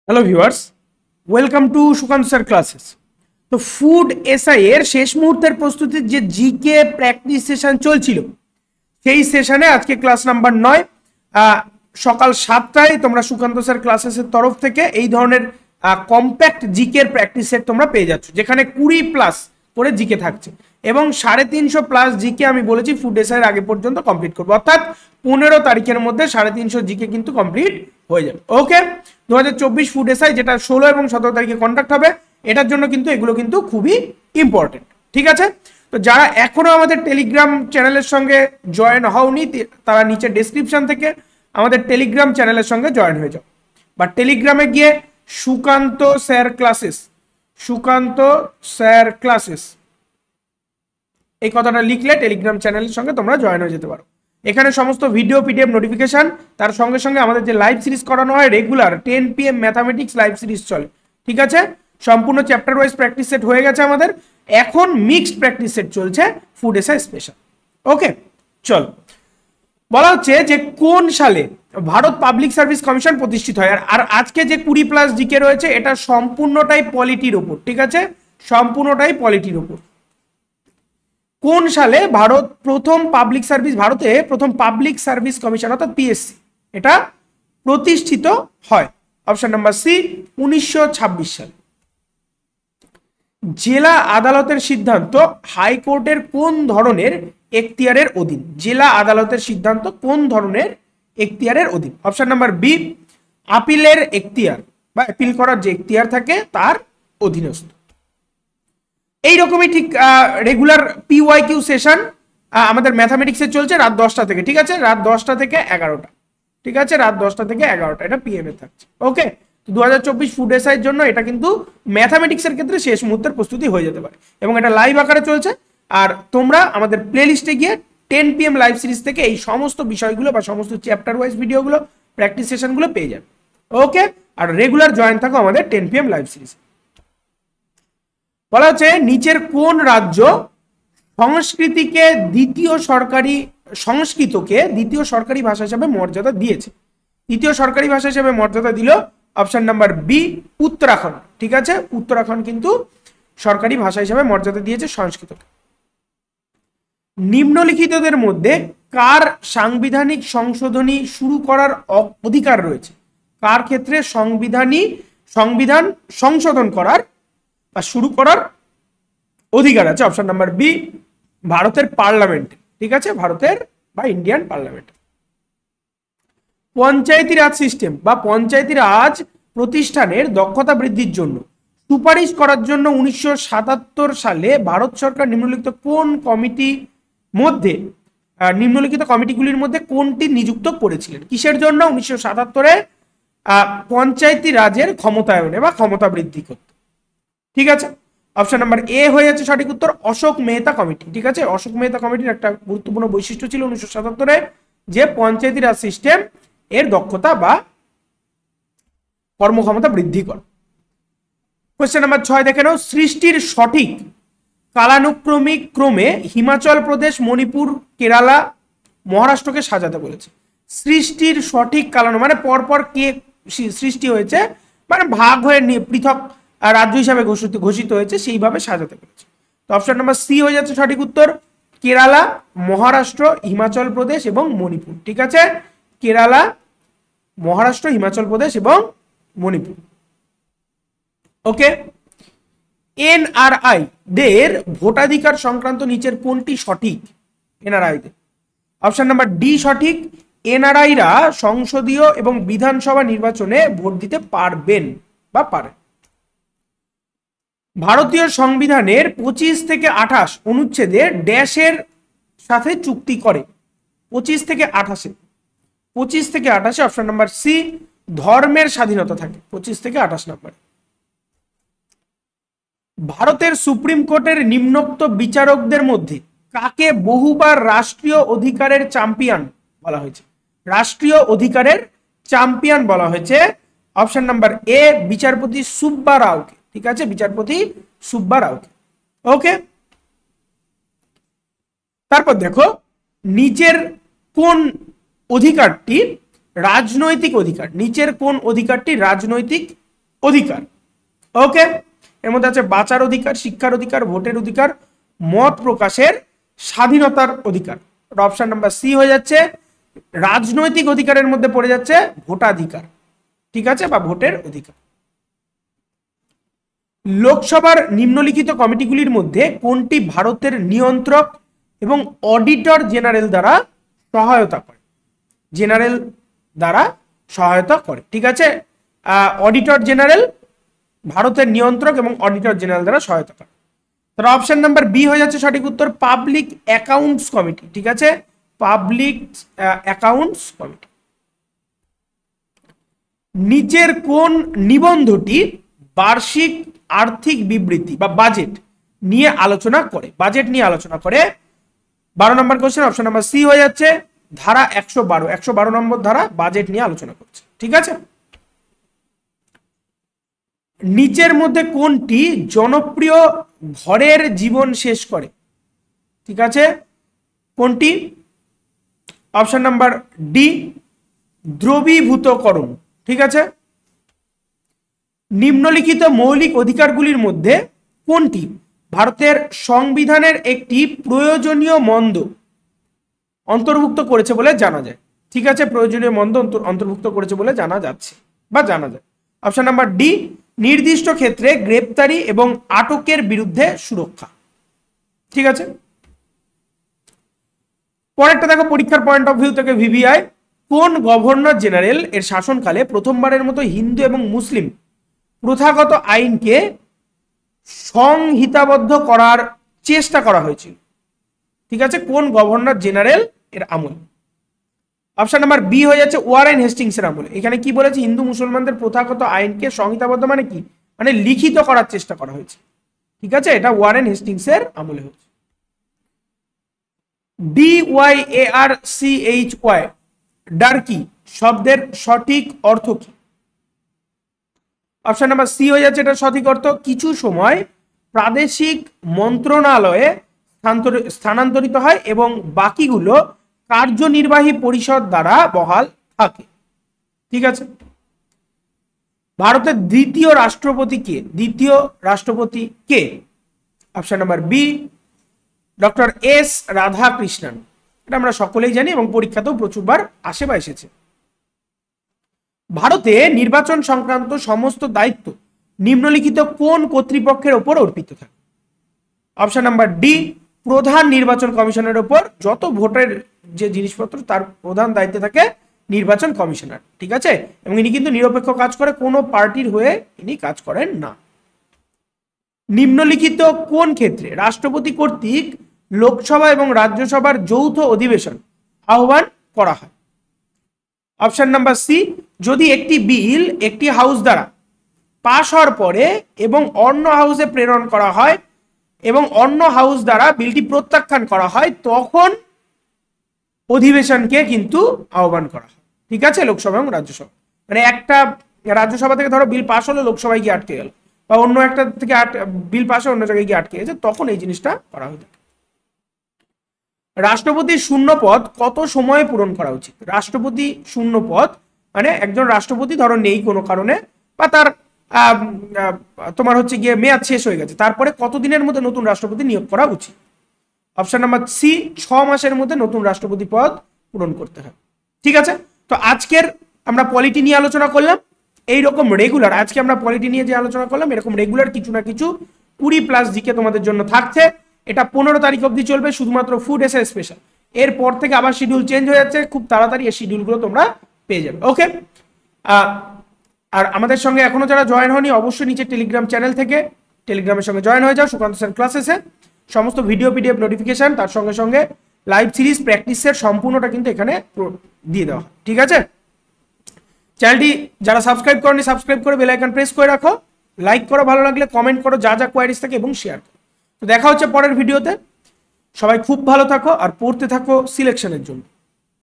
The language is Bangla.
Hello viewers, welcome to Sukanta sir classes. তো ফুড এসআই এর শেষ মুহূর্তের প্রস্তুতির যে জিকে প্র্যাকটিস সেশন চলছিল, সেই সেশনে আজকে ক্লাস নাম্বার 9 সকাল 7টায় তোমরা সুকান্ত স্যার ক্লাসেসের তরফ থেকে এই ধরনের কম্প্যাক্ট জিকের প্র্যাকটিস সেট তোমরা পেয়ে যাচ্ছ, যেখানে 20+ করে জিকে থাকছে এবং 350 প্লাস জিকে আমি বলেছি ফুড এসআই এর আগে পর্যন্ত কমপ্লিট করবো, অর্থাৎ 15 তারিখের মধ্যে 350 জিকে কিন্তু কমপ্লিট হয়ে যাবে। ওকে, 2024 ফুড এসআই যেটা 16 এবং 17 তারিখে কন্ডাক্ট হবে, এটার জন্য কিন্তু এগুলো কিন্তু খুবই ইম্পর্টেন্ট। ঠিক আছে, তো যারা এখনো আমাদের টেলিগ্রাম চ্যানেলের সঙ্গে জয়েন হওনি, তারা নিচে ডেসক্রিপশন থেকে আমাদের টেলিগ্রাম চ্যানেলের সঙ্গে জয়েন হয়ে যাও, বা টেলিগ্রামে গিয়ে Sukanta sir classes, Sukanta sir classes এই কথাটা লিখলে টেলিগ্রাম চ্যানেলের সঙ্গে তোমরা জয়েন হয়ে যেতে পারো। এখানে সমস্ত ভিডিও পিডিএফ নোটিফিকেশন, তার সঙ্গে সঙ্গে আমাদের যে লাইভ সিরিজ করানো হয় regular 10 PM mathematics live series চলে। ঠিক আছে, সম্পূর্ণ চ্যাপ্টার ওয়াইজ প্র্যাকটিস সেট হয়ে গেছে আমাদের, এখন মিক্সড প্র্যাকটিস সেট চলছে ফুড এসআই স্পেশাল। ওকে, চল, বলা হচ্ছে যে কোন সালে ভারত পাবলিক সার্ভিস কমিশন প্রতিষ্ঠিত হয়। আর আজকে যে 20+ জিকে রয়েছে এটা সম্পূর্ণটাই পলিটির ওপর। ঠিক আছে, সম্পূর্ণটাই পলিটির ওপর। কোন সালে ভারতে প্রথম পাবলিক সার্ভিস কমিশন অর্থাৎ পিএসসি এটা প্রতিষ্ঠিত হয়? অপশন নাম্বার সি 1926 সালে। জেলা আদালতের সিদ্ধান্ত হাইকোর্টের কোন ধরনের এখতিয়ারের অধীন? জেলা আদালতের সিদ্ধান্ত কোন ধরনের এখতিয়ারের অধীন? অপশন নাম্বার বি আপিলের এখতিয়ার বা আপিল করার যে এখতিয়ার থাকে তার অধীনস্থ। এইরকমই ঠিক রেগুলার পিওয়াইকিউ সেশন আমাদের ম্যাথামেটিক্সে চলছে রাত 10টা থেকে। ঠিক আছে, রাত 10টা থেকে 11টা। ঠিক আছে, রাত 10টা থেকে 11টা এটা পিএম এ থাকছে। ওকে, তো 2024 ফুড এসআই এর জন্য এটা কিন্তু ম্যাথামেটিক্সের ক্ষেত্রে শেষ মুহূর্তের প্রস্তুতি হয়ে যেতে পারে এবং এটা লাইভ আকারে চলছে। আর তোমরা আমাদের প্লে লিস্টে গিয়ে 10 PM লাইভ সিরিজ থেকে এই সমস্ত বিষয়গুলো বা সমস্ত চ্যাপ্টার ওয়াইজ ভিডিওগুলো প্র্যাকটিস সেশনগুলো পেয়ে যাবে। ওকে, আর রেগুলার জয়েন থাকো আমাদের 10 PM লাইভ সিরিজ। বলা হচ্ছে নিচের কোন রাজ্য সংস্কৃতকে দ্বিতীয় সরকারি ভাষা হিসেবে মর্যাদা দিয়েছে? দ্বিতীয় সরকারি ভাষা হিসেবে মর্যাদা দিল অপশন নাম্বার বি উত্তরাখণ্ড। ঠিক আছে, উত্তরাখণ্ড কিন্তু সরকারি ভাষা হিসেবে মর্যাদা দিয়েছে সংস্কৃতকে। নিম্নলিখিতদের মধ্যে কার সাংবিধানিক সংশোধনী শুরু করার অধিকার রয়েছে? কার ক্ষেত্রে সংবিধান সংশোধন করার বা শুরু করার অধিকার আছে? অপশন নাম্বার বি ভারতের পার্লামেন্ট। ঠিক আছে, ভারতের বা ইন্ডিয়ান পার্লামেন্ট। পঞ্চায়েতি রাজ সিস্টেম বা পঞ্চায়েতি রাজ প্রতিষ্ঠানের দক্ষতা বৃদ্ধির জন্য সুপারিশ করার জন্য 1977 সালে ভারত সরকার নিম্নলিখিত কমিটিগুলির মধ্যে কোনটি নিযুক্ত করেছিলেন? কিসের জন্য? 1977-এ পঞ্চায়েতি রাজের ক্ষমতায়নে বা ক্ষমতা বৃদ্ধি করতে। ঠিক আছে, অপশন নাম্বার এ হয়ে যাচ্ছে সঠিক উত্তর, অশোক মেহতা কমিটি। ঠিক আছে, অশোক মেহতা কমিটির একটা গুরুত্বপূর্ণ বৈশিষ্ট্য ছিল 1977-এ যে পঞ্চায়েতি রাজ সিস্টেম এর দক্ষতা বা কর্মক্ষমতা বৃদ্ধি করে। কোশ্চেন নাম্বার 6 দেখে নাও, সৃষ্টির সঠিক কালানুক্রমিক ক্রমে হিমাচল প্রদেশ, মণিপুর, কেরালা, মহারাষ্ট্রকে সাজাতে বলেছে। সৃষ্টির সঠিক কালানু মানে পরপর কে সৃষ্টি হয়েছে, মানে ভাগ হয়ে পৃথক রাজ্য হিসাবে ঘোষিত হয়েছে, সেইভাবে সাজাতে পেরেছে। তো অপশন নাম্বার সি হয়ে যাচ্ছে সঠিক উত্তর, কেরালা, মহারাষ্ট্র, হিমাচল প্রদেশ এবং মণিপুর। ঠিক আছে, কেরালা, মহারাষ্ট্র, হিমাচল প্রদেশ এবং মণিপুর। ওকে, এনআরআই দের ভোটাধিকার সংক্রান্ত নিচের কোনটি সঠিক? এনআরআই দের অপশন নাম্বার ডি সঠিক, এনআরআইরা সংসদীয় এবং বিধানসভা নির্বাচনে ভোট দিতে পারবেন বা পারেন। ভারতীয় সংবিধানের 25 থেকে 28 অনুচ্ছেদে ড্যাশের সাথে চুক্তি করে? 25 থেকে 28 অপশন নাম্বার সি ধর্মের স্বাধীনতা থাকে 25 থেকে 28 নম্বর। ভারতের সুপ্রিম কোর্টের নিম্নোক্ত বিচারকদের মধ্যে কাকে বহুবার রাষ্ট্রীয় অধিকারের চ্যাম্পিয়ন বলা হয়েছে? রাষ্ট্রীয় অধিকারের চ্যাম্পিয়ন বলা হয়েছে অপশন নাম্বার এ বিচারপতি সুব্বা রাওকে। ঠিক আছে, বিচারপতি সুব্বা রাওকে। ওকে, তারপর দেখো নিচের কোন অধিকারটি রাজনৈতিক অধিকার? নিচের কোন অধিকারটি রাজনৈতিক অধিকার। ওকে, এর মধ্যে আছে বাঁচার অধিকার, শিক্ষার অধিকার, ভোটের অধিকার, মত প্রকাশের স্বাধীনতার অধিকার। অপশন নাম্বার সি হয়ে যাচ্ছে। রাজনৈতিক অধিকারের মধ্যে পড়ে যাচ্ছে ভোটাধিকার, ঠিক আছে, বা ভোটের অধিকার। লোকসভার নিম্নলিখিত কমিটিগুলির মধ্যে কোনটি ভারতের নিয়ন্ত্রক এবং অডিটর জেনারেল দ্বারা সহায়তা করে? জেনারেল দ্বারা সহায়তা করে, ঠিক আছে। অডিটর জেনারেল ভারতের নিয়ন্ত্রক এবং অডিটর জেনারেল দ্বারা সহায়তা করে। তার অপশন নাম্বার বি হয়ে যাচ্ছে সঠিক উত্তর, পাবলিক অ্যাকাউন্টস কমিটি, ঠিক আছে, পাবলিক অ্যাকাউন্টস কমিটি। নিচের কোন নিবন্ধটি বার্ষিক আর্থিক বিবৃতি বা বাজেট নিয়ে আলোচনা করে? বাজেট নিয়ে আলোচনা করে। 12 নম্বর কোশ্চেন, অপশন নাম্বার সি হয়ে যাচ্ছে ধারা 112 নম্বর ধারা বাজেট নিয়ে আলোচনা করছে, ঠিক আছে। নিচের মধ্যে কোনটি জনপ্রিয় ঘরের জীবন শেষ করে? ঠিক আছে, কোনটি? অপশন নাম্বার ডি, দ্রবীভূতকরণ, ঠিক আছে। নিম্নলিখিত মৌলিক অধিকারগুলির মধ্যে কোনটি ভারতের সংবিধানের একটি প্রয়োজনীয় মন্দ অন্তর্ভুক্ত করেছে বলে জানা যায়? ঠিক আছে, প্রয়োজনীয় মন্দ অন্তর্ভুক্ত করেছে বলে জানা যাচ্ছে বা জানা যায়। অপশন নাম্বার ডি, নির্দিষ্ট ক্ষেত্রে গ্রেপ্তারি এবং আটকের বিরুদ্ধে সুরক্ষা, ঠিক আছে। পরেরটা দেখো, পরীক্ষার পয়েন্ট অফ ভিউ থেকে ভিভিআই, কোন গভর্নর জেনারেল এর শাসনকালে প্রথমবারের মতো হিন্দু এবং মুসলিম প্রথাগত আইনকে সংহিতাবদ্ধ করার চেষ্টা করা হয়েছিল? ঠিক আছে, কোন গভর্নর জেনারেল এর আমল? অপশন নাম্বার বি হয়ে যাচ্ছে ওয়ারেন হেস্টিংস এর আমলে। এখানে কি বলেছে? হিন্দু মুসলমানদের প্রথাগত আইনকে সংহিতাবদ্ধ মানে কি, মানে লিখিত করার চেষ্টা করা হয়েছে, ঠিক আছে, এটা ওয়ারেন হেস্টিংস এর আমলে হয়েছে। DYARCHY ডার্কি শব্দের সঠিক অর্থ কি? অপশন নাম্বার সি হয়ে যাচ্ছে এটা সঠিক অর্থ, কিছু সময় প্রাদেশিক মন্ত্রণালয়ে স্থানান্তরিত হয় এবং বাকিগুলো কার্যনির্বাহী পরিষদ দ্বারা বহাল থাকে, ঠিক আছে। ভারতের দ্বিতীয় রাষ্ট্রপতি কে? দ্বিতীয় রাষ্ট্রপতি কে? Option number B, doctor S Radhakrishnan. এটা আমরা সকলেই জানি এবং পরীক্ষাতেও প্রচুরবার আসে বা এসেছে। ভারতে নির্বাচন সংক্রান্ত সমস্ত দায়িত্ব নিম্নলিখিত কোন কর্তৃপক্ষের ওপর অর্পিত থাকে? অপশন নাম্বার ডি, প্রধান নির্বাচন কমিশনের ওপর যত ভোটের যে জিনিসপত্র তার প্রধান দায়িত্বে থাকে নির্বাচন কমিশনার, ঠিক আছে, এবং ইনি কিন্তু নিরপেক্ষ কাজ করে, কোনো পার্টির হয়ে ইনি কাজ করেন না। নিম্নলিখিত কোন ক্ষেত্রে রাষ্ট্রপতি কর্তৃক লোকসভা এবং রাজ্যসভার যৌথ অধিবেশন আহ্বান করা হয়? অপশন নাম্বার সি, যদি একটি বিল একটি হাউস দ্বারা পাশ হওয়ার পরে এবং অন্য হাউসে প্রেরণ করা হয় এবং অন্য হাউস দ্বারা বিলটি প্রত্যাখ্যান করা হয় তখন অধিবেশনকে কিন্তু আহ্বান করা হয়, ঠিক আছে, লোকসভা এবং রাজ্যসভা। মানে একটা রাজ্যসভা থেকে ধরো বিল পাশ হলো, লোকসভায় গিয়ে আটকে গেল, বা অন্য একটা থেকে বিল পাশ অন্য জায়গায় গিয়ে আটকে গেছে, তখন এই জিনিসটা করা হয়ে থাকে। রাষ্ট্রপতির শূন্য পদ কত সময়ে পূরণ করা উচিত? রাষ্ট্রপতি শূন্য পদ মানে একজন রাষ্ট্রপতি ধরো নেই কোনো কারণে, বা তার তোমার হচ্ছে গিয়ে মেয়াদ শেষ হয়ে গেছে, তারপরে কতদিনের মধ্যে নতুন রাষ্ট্রপতি নিয়োগ করা উচিত? অপশন নাম্বার সি, 6 মাসের মধ্যে নতুন রাষ্ট্রপতি পদ পূরণ করতে হবে, ঠিক আছে। তো আজকের আমরা পলিটি নিয়ে আলোচনা করলাম, এইরকম রেগুলার আজকে আমরা পলিটি নিয়ে যে আলোচনা করলাম এরকম রেগুলার কিছু না কিছু 20+ জিকে তোমাদের জন্য থাকছে। এটা 15 তারিখ অবধি চলবে, শুধুমাত্র ফুড এসে স্পেশাল। এরপর থেকে আবার শিডিউল চেঞ্জ হয়ে যাচ্ছে, খুব তাড়াতাড়ি এই শিডিউলগুলো তোমরা পেয়ে যাবে, ওকে। আর আমাদের সঙ্গে এখনো যারা জয়েন হয়নি অবশ্যই নিচে টেলিগ্রাম চ্যানেল থেকে টেলিগ্রামের সঙ্গে জয়েন হয়ে যাও। সুকান্ত স্যার ক্লাসেসে সমস্ত ভিডিও পিডিএফ নোটিফিকেশন, তার সঙ্গে সঙ্গে লাইভ সিরিজ প্র্যাকটিসের সম্পূর্ণটা কিন্তু এখানে দিয়ে দেওয়া, ঠিক আছে। চ্যানেলটি যারা সাবস্ক্রাইব করনি সাবস্ক্রাইব করে বেল আইকন প্রেস করে রাখো, লাইক করো, ভালো লাগলে কমেন্ট করো যা যা কোয়ারিজ থাকে এবং শেয়ার করো। তো দেখা হচ্ছে পরের ভিডিওতে, সবাই খুব ভালো থাকো আর পড়তে থাকো সিলেকশনের জন্য।